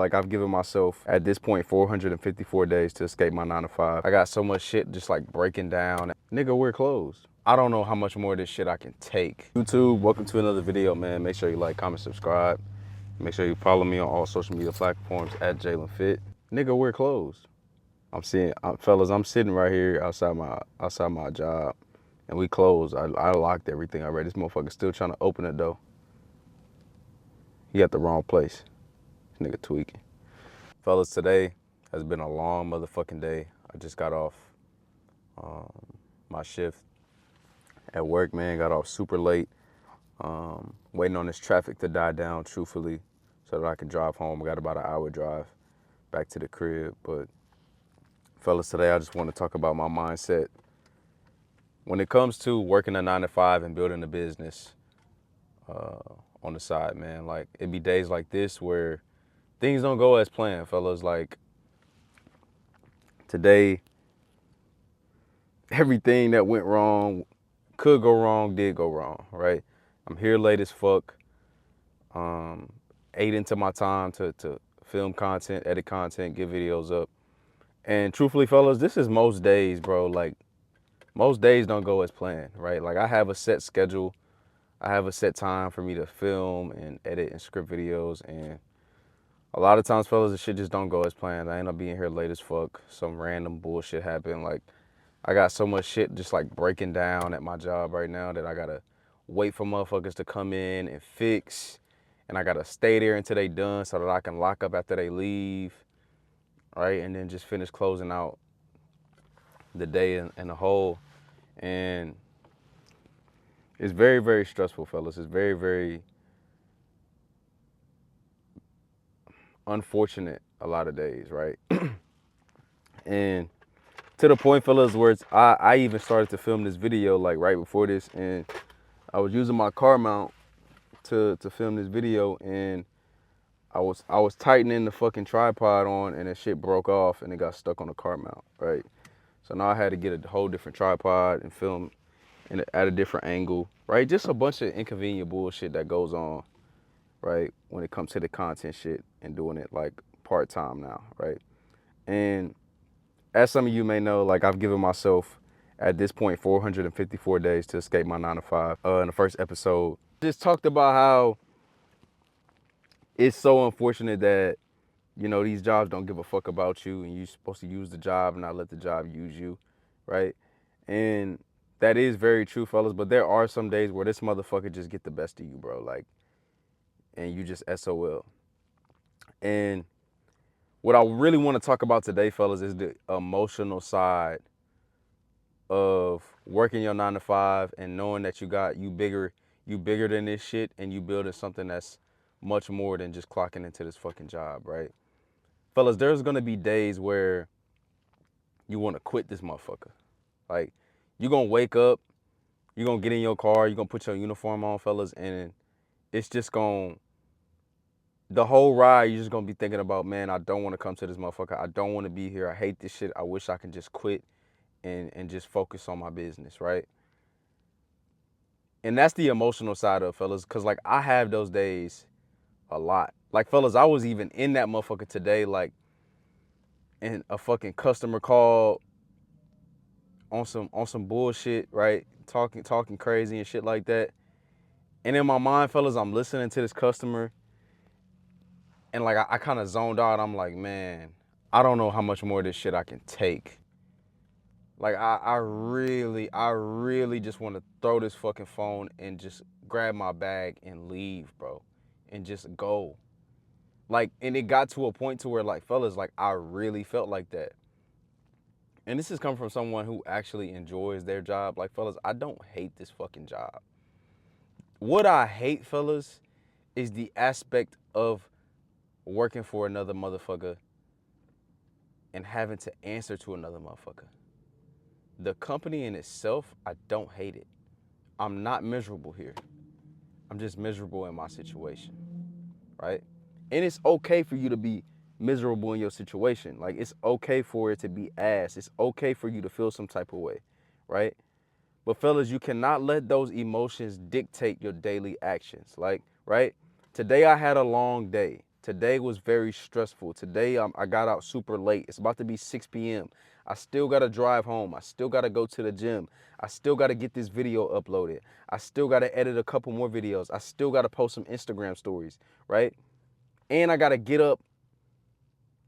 Like, I've given myself, at this point, 454 days to escape my 9 to 5. I got so much shit just like breaking down. Nigga, we're closed. I don't know how much more of this shit I can take. YouTube, welcome to another video, man. Make sure you like, comment, subscribe. Make sure you follow me on all social media platforms at Jalen Fit. Nigga, we're closed. Fellas, I'm sitting right here outside my job, and we closed. I locked everything already. This motherfucker still trying to open it though. He at the wrong place. This nigga tweaking. Fellas, today has been a long motherfucking day. I just got off my shift at work, man. Got off super late. Waiting on this traffic to die down, truthfully, so that I can drive home. I got about an hour drive back to the crib. But fellas, today I just want to talk about my mindset when it comes to working a 9 to 5 and building a business on the side, man. Like, it be days like this where things don't go as planned, fellas. Like, today, everything that went wrong, could go wrong, did go wrong, right? I'm here late as fuck. Ate into my time to film content, edit content, get videos up. And truthfully, fellas, this is most days, bro. Like, most days don't go as planned, right? Like, I have a set schedule. I have a set time for me to film and edit and script videos. And a lot of times, fellas, the shit just don't go as planned. I end up being here late as fuck. Some random bullshit happened. Like, I got so much shit just like breaking down at my job right now that I gotta wait for motherfuckers to come in and fix. And I gotta stay there until they done so that I can lock up after they leave, right? And then just finish closing out the day in a whole. And it's very, very stressful, fellas. It's very, very unfortunate a lot of days, right? And to the point, fellas, where I even started to film this video like right before this, and I was using my car mount to film this video, and I was tightening the fucking tripod on, and that shit broke off and it got stuck on the car mount, right? So now I had to get a whole different tripod and film at a different angle, right? Just a bunch of inconvenient bullshit that goes on, right? When it comes to the content shit and doing it like part-time now, right? And as some of you may know, like, I've given myself at this point 454 days to escape my 9 to 5. In the first episode, just talked about how it's so unfortunate that, you know, these jobs don't give a fuck about you and you're supposed to use the job and not let the job use you, right? And that is very true, fellas, but there are some days where this motherfucker just get the best of you, bro, like, and you just SOL. And what I really want to talk about today, fellas, is the emotional side of working your 9 to 5 and knowing that you bigger than this shit, and you building something that's much more than just clocking into this fucking job, right? Fellas, there's gonna be days where you want to quit this motherfucker. Like, you're gonna wake up, you're gonna get in your car, you're gonna put your uniform on, fellas, and it's just gonna, the whole ride, you're just gonna be thinking about, man, I don't want to come to this motherfucker. I don't want to be here. I hate this shit. I wish I can just quit and just focus on my business, right? And that's the emotional side of it, fellas, because, like, I have those days a lot. Like, fellas, I was even in that motherfucker today, like, and a fucking customer called on some bullshit, right? Talking crazy and shit like that. And in my mind, fellas, I'm listening to this customer, and like I kind of zoned out. I'm like, man, I don't know how much more of this shit I can take. Like, I really just want to throw this fucking phone and just grab my bag and leave, bro, and just go. Like, and it got to a point to where, like, fellas, like, I really felt like that. And this is coming from someone who actually enjoys their job. Like, fellas, I don't hate this fucking job. What I hate, fellas, is the aspect of working for another motherfucker and having to answer to another motherfucker. The company in itself, I don't hate it. I'm not miserable here. I'm just miserable in my situation, right? And it's okay for you to be miserable in your situation. Like, it's okay for it to be ass. It's okay for you to feel some type of way, right? But fellas, you cannot let those emotions dictate your daily actions. Like, right? Today I had a long day. Today was very stressful. Today I got out super late. It's about to be 6 p.m. I still got to drive home. I still got to go to the gym. I still got to get this video uploaded. I still got to edit a couple more videos. I still got to post some Instagram stories, right? And I got to get up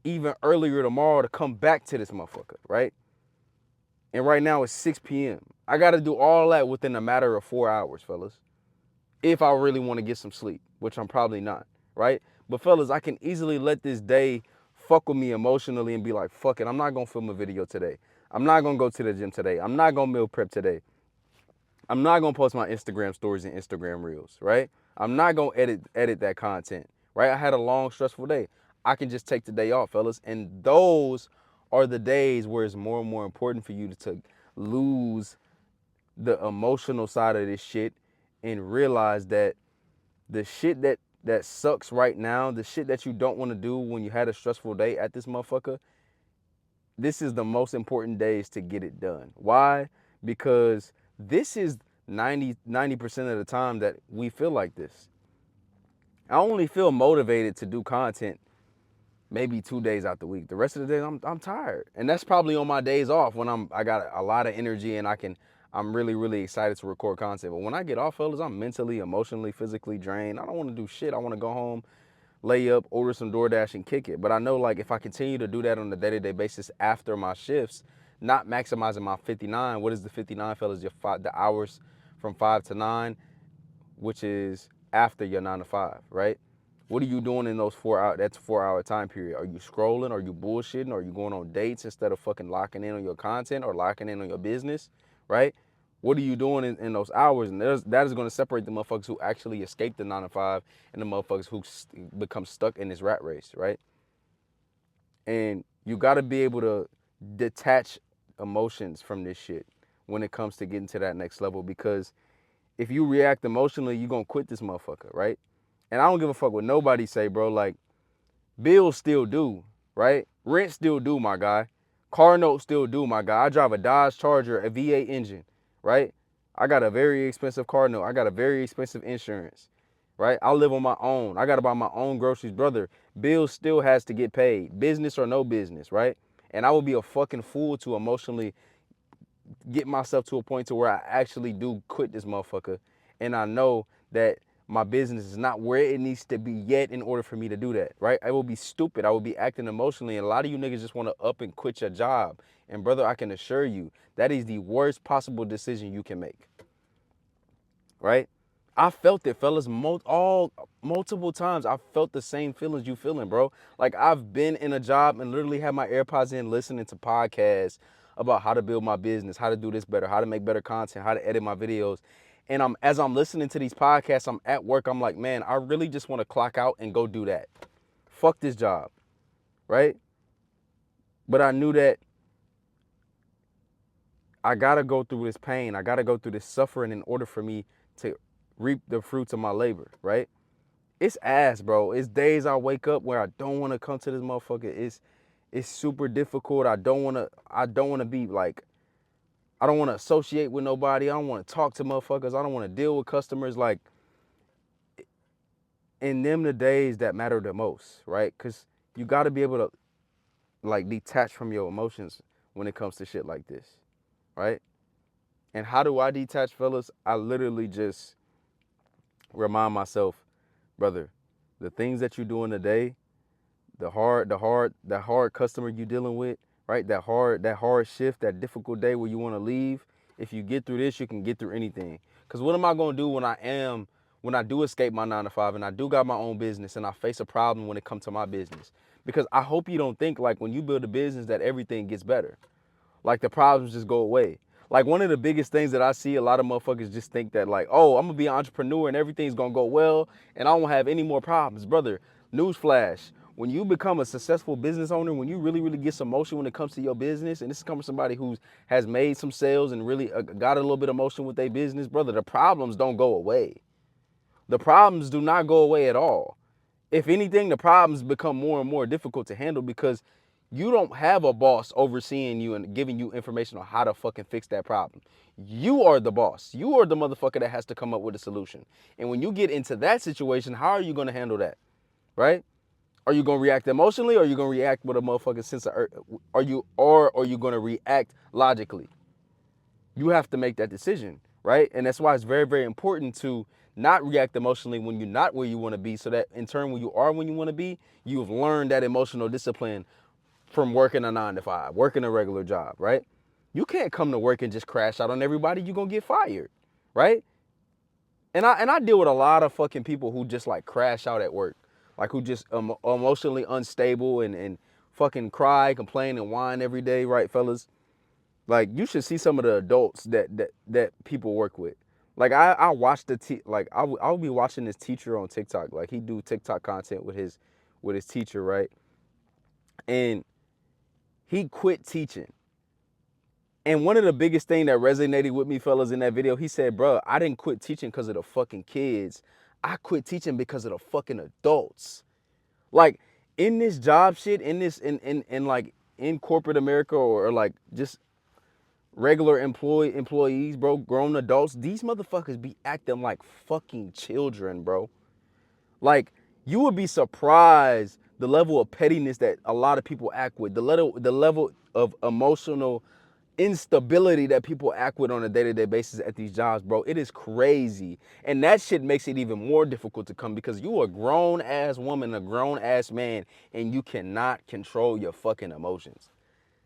even earlier tomorrow to come back to this motherfucker, right? And right now it's 6 p.m. I got to do all that within a matter of 4 hours, fellas. If I really want to get some sleep, which I'm probably not, right? But fellas, I can easily let this day fuck with me emotionally and be like, fuck it, I'm not gonna film a video today. I'm not gonna go to the gym today. I'm not gonna meal prep today. I'm not gonna post my Instagram stories and Instagram reels, right? I'm not gonna edit that content, right? I had a long, stressful day. I can just take the day off, fellas. And those are the days where it's more and more important for you to lose the emotional side of this shit and realize that the shit that sucks right now, the shit that you don't want to do when you had a stressful day at this motherfucker, this is the most important days to get it done. Why? Because this is 90% of the time that we feel like this. I only feel motivated to do content maybe 2 days out the week. The rest of the days I'm tired. And that's probably on my days off when I got a lot of energy and I'm really, really excited to record content. But when I get off, fellas, I'm mentally, emotionally, physically drained. I don't want to do shit. I want to go home, lay up, order some DoorDash and kick it. But I know like if I continue to do that on a day-to-day basis after my shifts, not maximizing my 59, what is the 59, fellas? The hours from 5 to 9, which is after your 9 to 5, right? What are you doing in those 4 hours? That's 4 hour time period. Are you scrolling? Are you bullshitting? Are you going on dates instead of fucking locking in on your content or locking in on your business, right? What are you doing in those hours? And that is going to separate the motherfuckers who actually escape the 9 to 5 and the motherfuckers who become stuck in this rat race, right? And you got to be able to detach emotions from this shit when it comes to getting to that next level, because if you react emotionally, you're going to quit this motherfucker, right? And I don't give a fuck what nobody say, bro. Like, bills still due, right? Rent still due, my guy. Car note still due, my guy. I drive a Dodge Charger, a V8 engine, right? I got a very expensive car note. I got a very expensive insurance, right? I live on my own. I got to buy my own groceries. Brother, bills still has to get paid, business or no business, right? And I would be a fucking fool to emotionally get myself to a point to where I actually do quit this motherfucker. And I know that my business is not where it needs to be yet in order for me to do that, right? I will be stupid. I will be acting emotionally. And a lot of you niggas just want to up and quit your job. And brother, I can assure you, that is the worst possible decision you can make, right? I felt it, fellas, multiple times. I felt the same feelings you feeling, bro. Like, I've been in a job and literally had my AirPods in listening to podcasts about how to build my business, how to do this better, how to make better content, how to edit my videos. And as I'm listening to these podcasts, I'm at work, I'm like, man, I really just want to clock out and go do that. Fuck this job, right? But I knew that I gotta go through this pain. I gotta go through this suffering in order for me to reap the fruits of my labor, right? It's ass, bro. It's days I wake up where I don't want to come to this motherfucker. It's super difficult. I don't want to be like, I don't want to associate with nobody. I don't want to talk to motherfuckers. I don't want to deal with customers. Like, in them the days that matter the most, right? Because you got to be able to like detach from your emotions when it comes to shit like this, right? And how do I detach, fellas? I literally just remind myself, brother, the things that you do in the day, the hard customer you dealing with, right? That hard shift, that difficult day where you want to leave. If you get through this, you can get through anything. Because what am I going to do when I do escape my 9 to 5 and I do got my own business and I face a problem when it comes to my business? Because I hope you don't think like when you build a business that everything gets better. Like the problems just go away. Like one of the biggest things that I see a lot of motherfuckers just think that like, oh, I'm gonna be an entrepreneur and everything's gonna go well and I won't have any more problems. Brother, newsflash, when you become a successful business owner, when you really, really get some motion when it comes to your business, and this is coming from somebody who has made some sales and really got a little bit of motion with their business, brother, the problems don't go away. The problems do not go away at all. If anything, the problems become more and more difficult to handle because you don't have a boss overseeing you and giving you information on how to fucking fix that problem. You are the boss. You are the motherfucker that has to come up with a solution. And when you get into that situation, how are you going to handle that? Right? Are you gonna react emotionally, or are you gonna react with a motherfucking sense of are you gonna react logically? You have to make that decision, right? And that's why it's very, very important to not react emotionally when you're not where you want to be, so that in turn, when you are when you want to be, you've learned that emotional discipline from working a 9 to 5, working a regular job, right? You can't come to work and just crash out on everybody. You're gonna get fired, right? And I deal with a lot of fucking people who just like crash out at work, like who just emotionally unstable and fucking cry, complain, and whine every day, right, fellas? Like, you should see some of the adults that people work with. Like, I watch like I'll be watching this teacher on TikTok. Like, he do TikTok content with his teacher, right? And he quit teaching. And one of the biggest thing that resonated with me, fellas, in that video, he said, bro, I didn't quit teaching because of the fucking kids. I quit teaching because of the fucking adults. Like, in this job shit, in this in like in corporate America, or like just regular employees, bro, grown adults, these motherfuckers be acting like fucking children, bro. Like, you would be surprised the level of pettiness that a lot of people act with, the level of emotional instability that people act with on a day-to-day basis at these jobs, bro. It is crazy. And that shit makes it even more difficult to come, because you a grown ass woman, a grown ass man, and you cannot control your fucking emotions.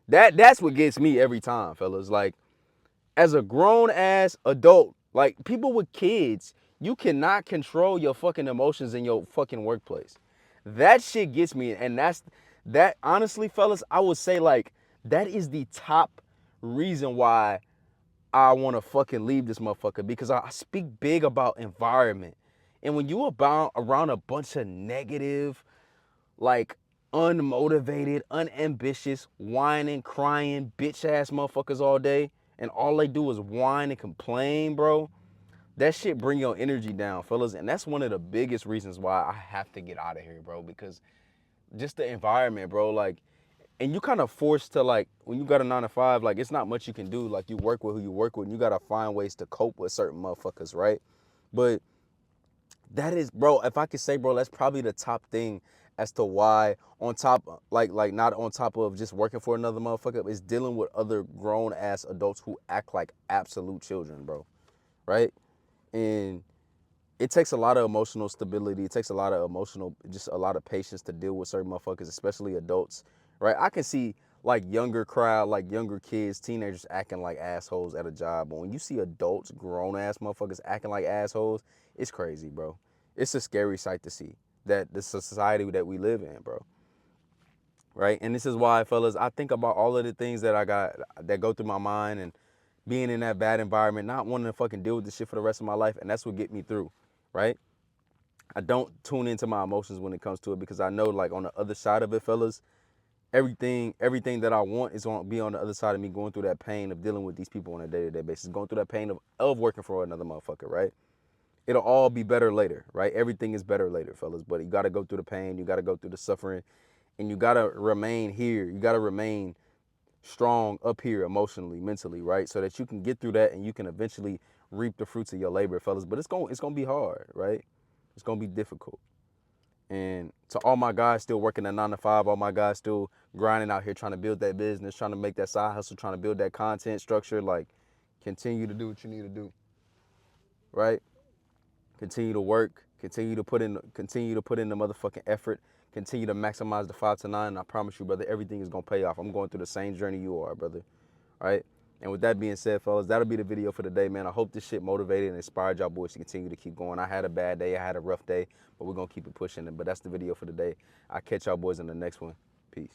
That's what gets me every time, fellas. Like, as a grown ass adult, like people with kids, you cannot control your fucking emotions in your fucking workplace. That shit gets me. And that honestly, fellas, I would say like that is the top reason why I want to fucking leave this motherfucker, because I speak big about environment. And when you about around a bunch of negative, like unmotivated, unambitious, whining, crying, bitch ass motherfuckers all day, and all they do is whine and complain, bro, that shit bring your energy down, fellas. And that's one of the biggest reasons why I have to get out of here, bro, because just the environment, bro, like, and you kind of forced to, like, when you got a 9 to 5, like, it's not much you can do. Like, you work with who you work with, and you gotta find ways to cope with certain motherfuckers, right? But that is, bro, if I could say, bro, that's probably the top thing as to why, on top, like not on top of just working for another motherfucker, is dealing with other grown ass adults who act like absolute children, bro, right? And it takes a lot of emotional stability. It takes a lot of just a lot of patience to deal with certain motherfuckers, especially adults, right? I can see like younger crowd, like younger kids, teenagers acting like assholes at a job. But when you see adults, grown ass motherfuckers acting like assholes, it's crazy, bro. It's a scary sight to see that the society that we live in, bro. Right? And this is why, fellas, I think about all of the things that I got that go through my mind, and being in that bad environment, not wanting to fucking deal with this shit for the rest of my life, and that's what get me through, right? I don't tune into my emotions when it comes to it, because I know, like, on the other side of it, fellas, everything that I want is going to be on the other side of me going through that pain of dealing with these people on a day-to-day basis, going through that pain of working for another motherfucker, right? It'll all be better later, right? Everything is better later, fellas, but you got to go through the pain, you got to go through the suffering, and you got to remain here. You got to remain strong up here emotionally, mentally, right? So that you can get through that and you can eventually reap the fruits of your labor, fellas. But it's gonna be hard, right? It's gonna be difficult. And to all my guys still working at 9 to 5, all my guys still grinding out here trying to build that business, trying to make that side hustle, trying to build that content structure, like, continue to do what you need to do, right? Continue to work, continue to put in the motherfucking effort, continue to maximize the 5 to 9. And I promise you, brother, everything is gonna pay off. I'm going through the same journey you are, brother. All right. And with that being said, fellas, that'll be the video for today, man. I hope this shit motivated and inspired y'all boys to continue to keep going. I had a bad day, I had a rough day, but we're gonna keep it pushing. But that's the video for today. I'll catch y'all boys in the next one. Peace.